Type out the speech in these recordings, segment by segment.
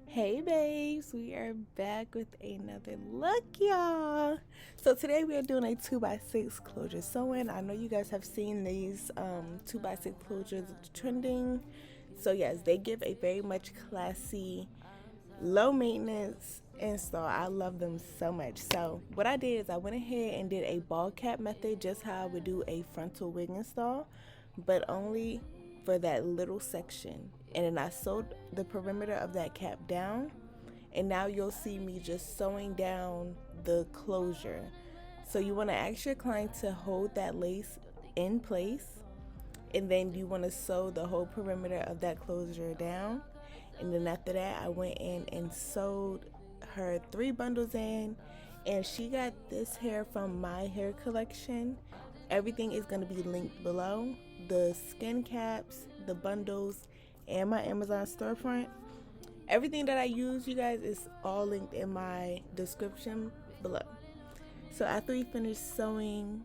Hey babes, we are back with another look, y'all. So today we are doing a 2x6 closure sewing. I know you guys have seen these 2x6 closures trending. So yes, they give a very much classy, low maintenance install. I love them so much. So what I did is I went ahead and did a ball cap method, just how I would do a frontal wig install, but only for that little section. And then I sewed the perimeter of that cap down, and now you'll see me just sewing down the closure. So you want to ask your client to hold that lace in place, and then you want to sew the whole perimeter of that closure down. And then after that, I went in and sewed her 3 bundles in, and she got this hair from my hair collection. Everything is going to be linked below: the skin caps, the bundles, and my Amazon storefront. Everything that I use, you guys, is all linked in my description below. So after we finish sewing,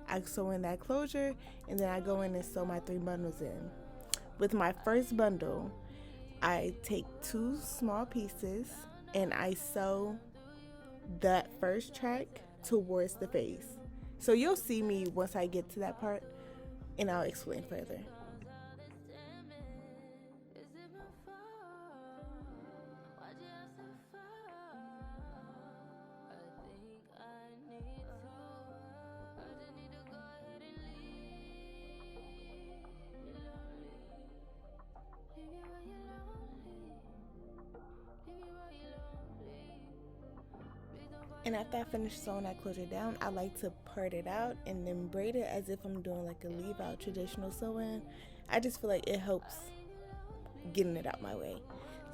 I sew in that closure, and then I go in and sew my 3 bundles in. With my first bundle, I take 2 small pieces and I sew that first track towards the face. So you'll see me once I get to that part, and I'll explain further. And after I finish sewing that closure down, I like to part it out and then braid it as if I'm doing like a leave out traditional sewing. I just feel like it helps getting it out my way.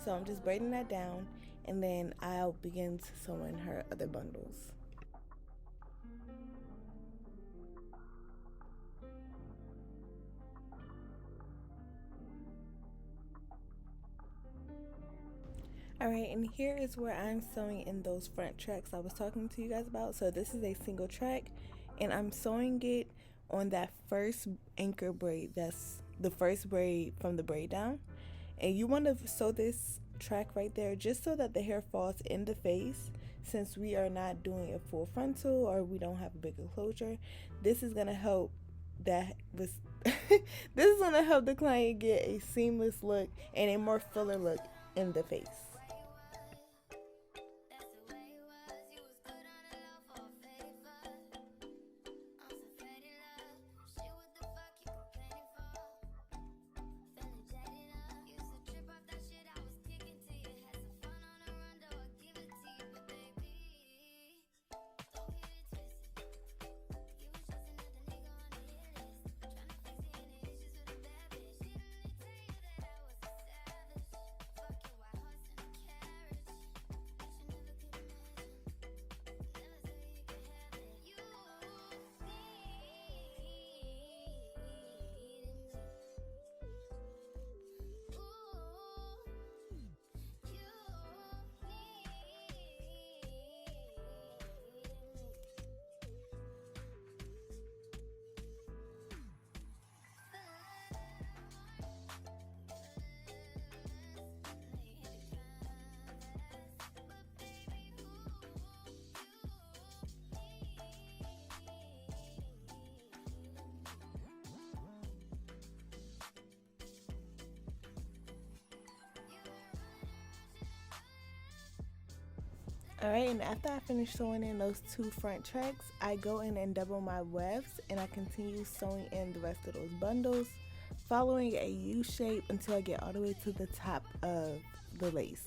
So I'm just braiding that down, and then I'll begin to sew in her other bundles. Alright, and here is where I'm sewing in those front tracks I was talking to you guys about. So this is a single track, and I'm sewing it on that first anchor braid. That's the first braid from the braid down. And you want to sew this track right there just so that the hair falls in the face. Since we are not doing a full frontal, or we don't have a bigger closure, this is going to help that this this is going to help the client get a seamless look and a more fuller look in the face. Alright, and after I finish sewing in those 2 front tracks, I go in and double my wefts, and I continue sewing in the rest of those bundles, following a U shape until I get all the way to the top of the lace.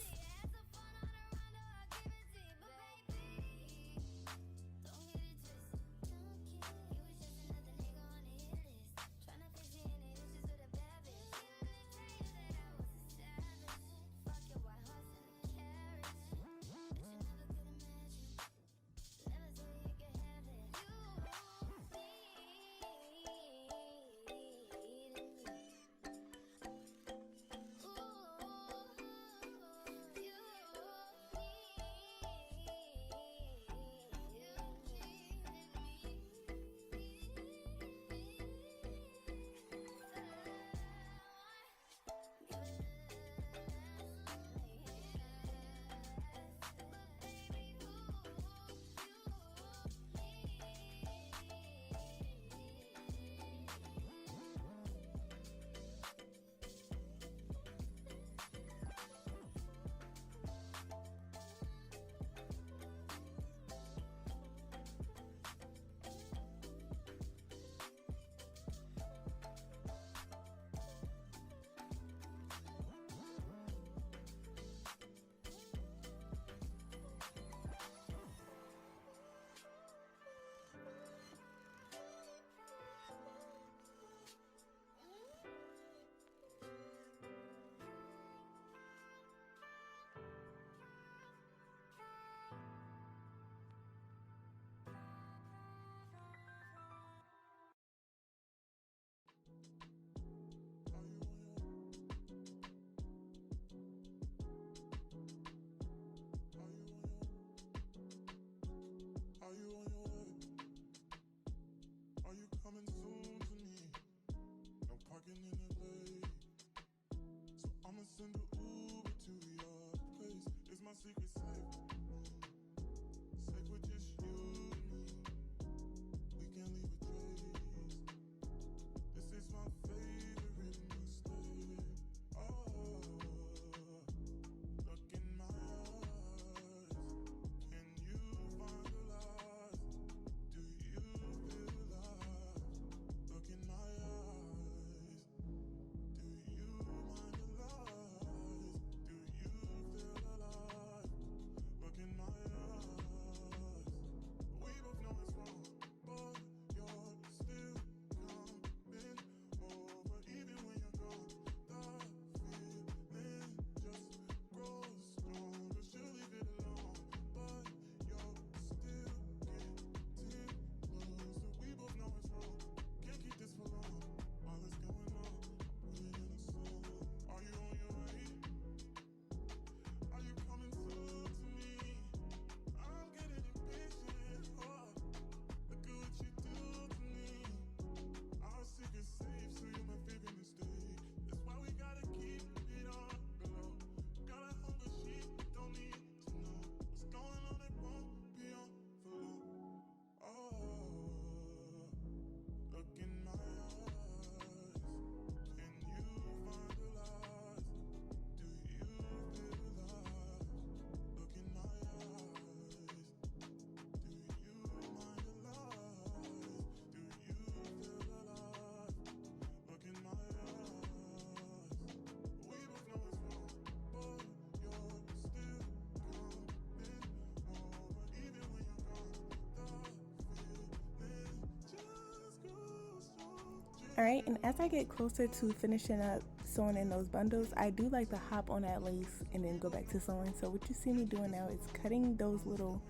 Alright, and as I get closer to finishing up sewing in those bundles, I do like to hop on that lace and then go back to sewing. So what you see me doing now is cutting those little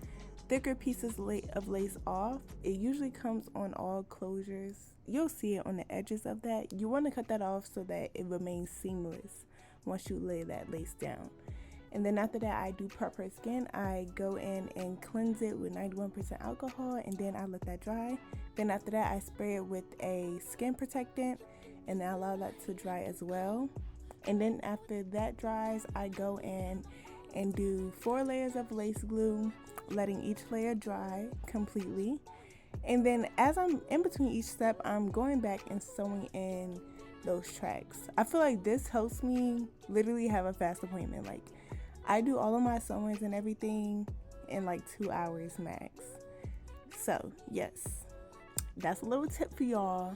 thicker pieces of lace off. It usually comes on all closures. You'll see it on the edges of that. You want to cut that off so that it remains seamless once you lay that lace down. And then after that, I do prep her skin. I go in and cleanse it with 91% alcohol, and then I let that dry. Then after that, I spray it with a skin protectant, and I allow that to dry as well. And then after that dries, I go in and do 4 layers of lace glue, letting each layer dry completely. And then as I'm in between each step, I'm going back and sewing in those tracks. I feel like this helps me literally have a fast appointment. Like, I do all of my sewings and everything in like 2 hours max. So yes, that's a little tip for y'all.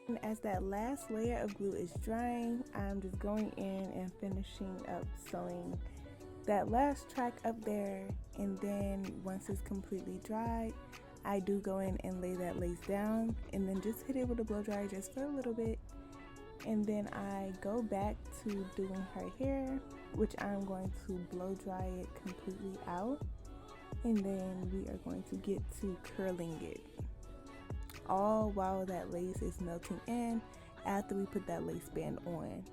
And as that last layer of glue is drying, I'm just going in and finishing up sewing that last track up there. And then once it's completely dried, I do go in and lay that lace down and then just hit it with a blow dryer just for a little bit. And then I go back to doing her hair, which I'm going to blow dry it completely out. And then we are going to get to curling it, all while that lace is melting in after we put that lace band on.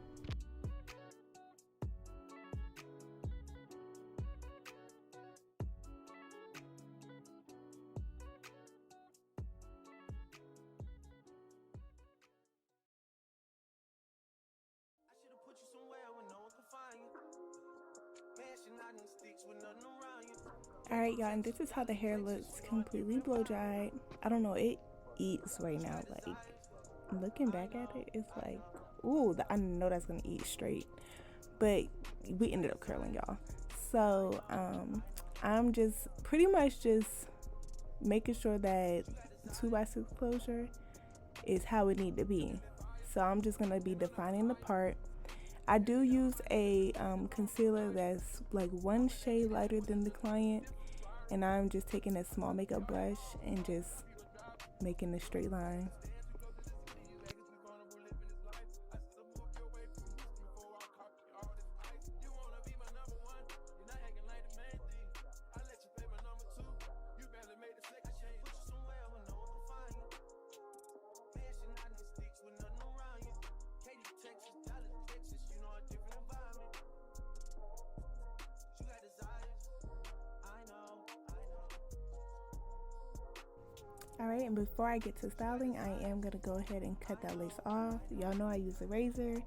Alright y'all, and this is how the hair looks completely blow dried. I don't know, it eats right now. Like, looking back at it, it's like, ooh, I know that's gonna eat straight. But we ended up curling, y'all. So I'm just pretty much just making sure that 2x6 closure is how it need to be. So I'm just gonna be defining the part. I do use a concealer that's like 1 shade lighter than the client, and I'm just taking a small makeup brush and just making a straight line. Alright, and before I get to styling, I am going to go ahead and cut that lace off. Y'all know I use a razor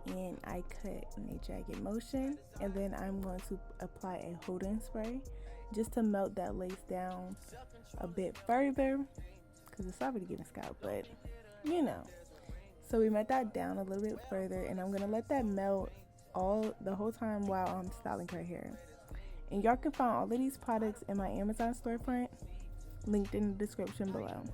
and I cut in a jagged motion. And then I'm going to apply a holding spray just to melt that lace down a bit further, because it's already getting scalp, but you know. So we met that down a little bit further, and I'm going to let that melt the whole time while I'm styling her hair. And y'all can find all of these products in my Amazon storefront, linked in the description below.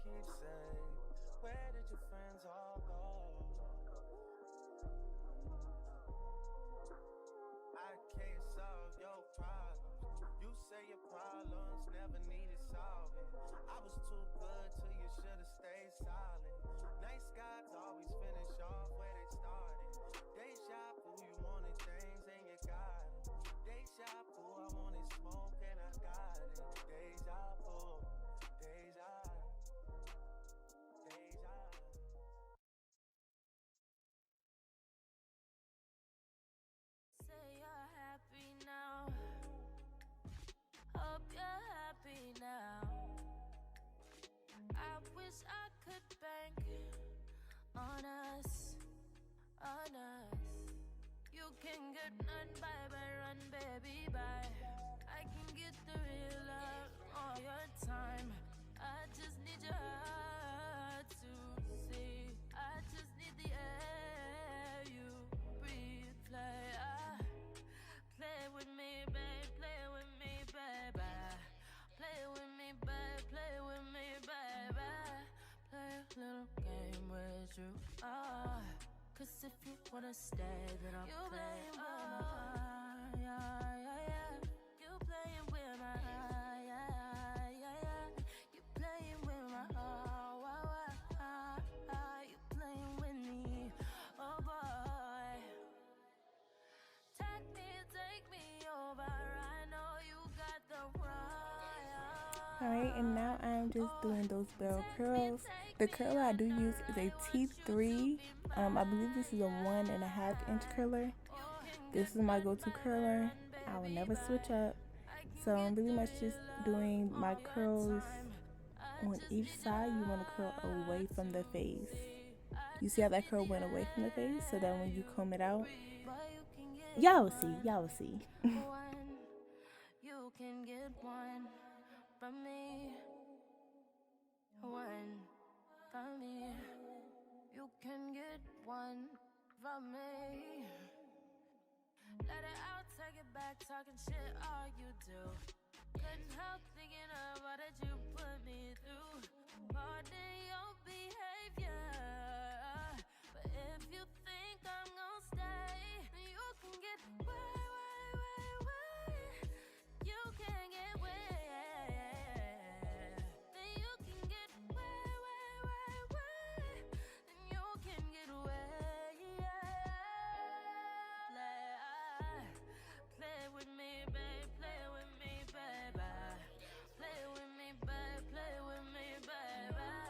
keep saying, where did your friends all go? I can't solve your problems. You say your problems never needed solving. I was too good till you should've stayed silent. Nice guys always finish off where they started. Deja vu, you wanted things and you got it. Deja vu, I wanted smoke and I got it. Deja vu, deja, deja. Say you're happy now. Hope you're happy now. I wish I could bank on us, on us. You can get none, bye bye, run baby bye. I can get the real love all your time. I just need your heart to see. I just need the air you breathe. Play with me, babe, play with me, baby. Play with me, babe, play with me, baby. Play a little game with you. Cause if you wanna stay, then I'll play. Yeah. You playing with my heart, yeah. You playing with my heart, you playing with me, oh boy. Take me over. I know you got the right. Alright, and now I'm just doing those barrel curls. The curler I do use is a T3. I believe this is a 1.5 inch curler. This is my go-to curler. I will never switch up. So I'm really much just doing my curls on each side. You want to curl away from the face. You see how that curl went away from the face? So that when you comb it out, y'all will see. You can get one from me. One from me. You can get one from me. Let it out, take it back, talking shit, all you do. Couldn't help thinking of all that you put me through. Pardon your behavior, but if you think I'm gonna stay, you can get way. You can get way. Then you can get way. Then you can get way. Play with me, babe. Play with me, baby. Play with me, babe. Play with me, baby.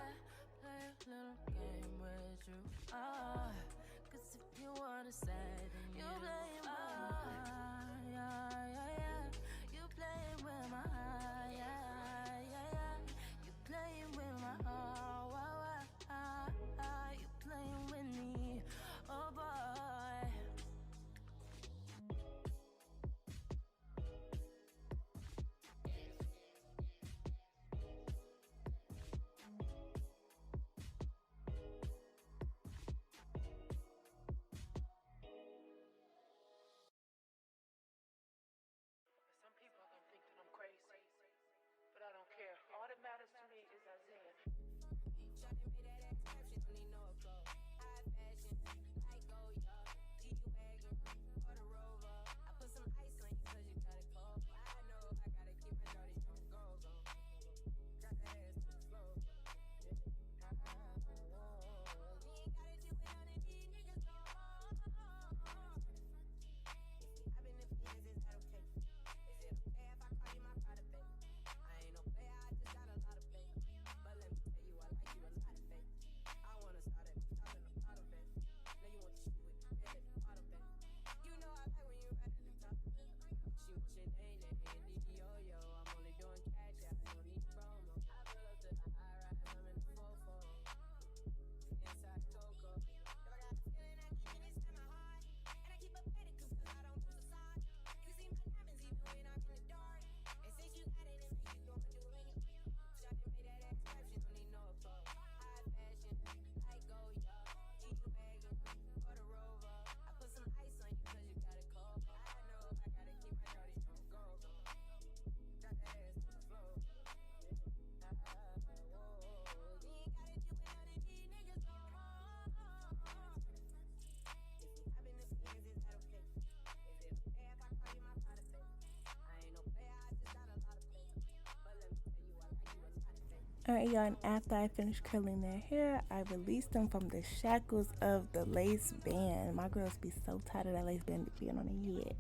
Alright, y'all, and after I finished curling their hair, I released them from the shackles of the lace band. My girls be so tired of that lace band being on their head.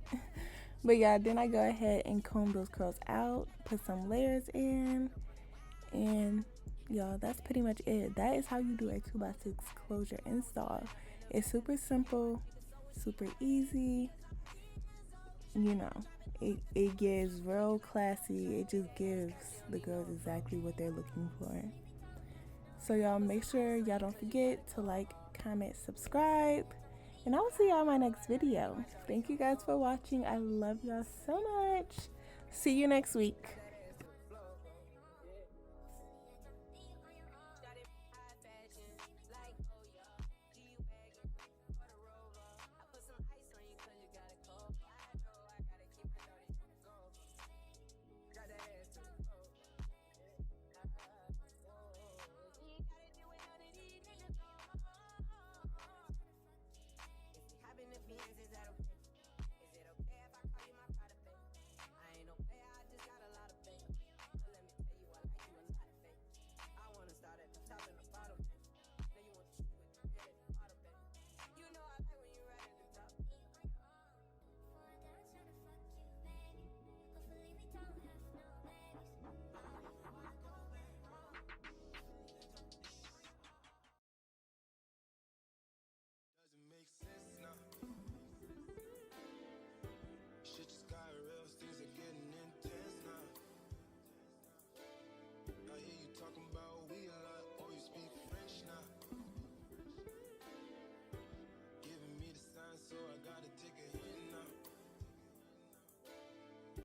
But yeah, then I go ahead and comb those curls out, put some layers in, and y'all, that's pretty much it. That is how you do a 2x6 closure install. It's super simple, super easy, you know. It gives real classy. It just gives the girls exactly what they're looking for. So y'all, make sure y'all don't forget to like, comment, subscribe, and I will see y'all in my next video. Thank you guys for watching. I love y'all so much. See you next week.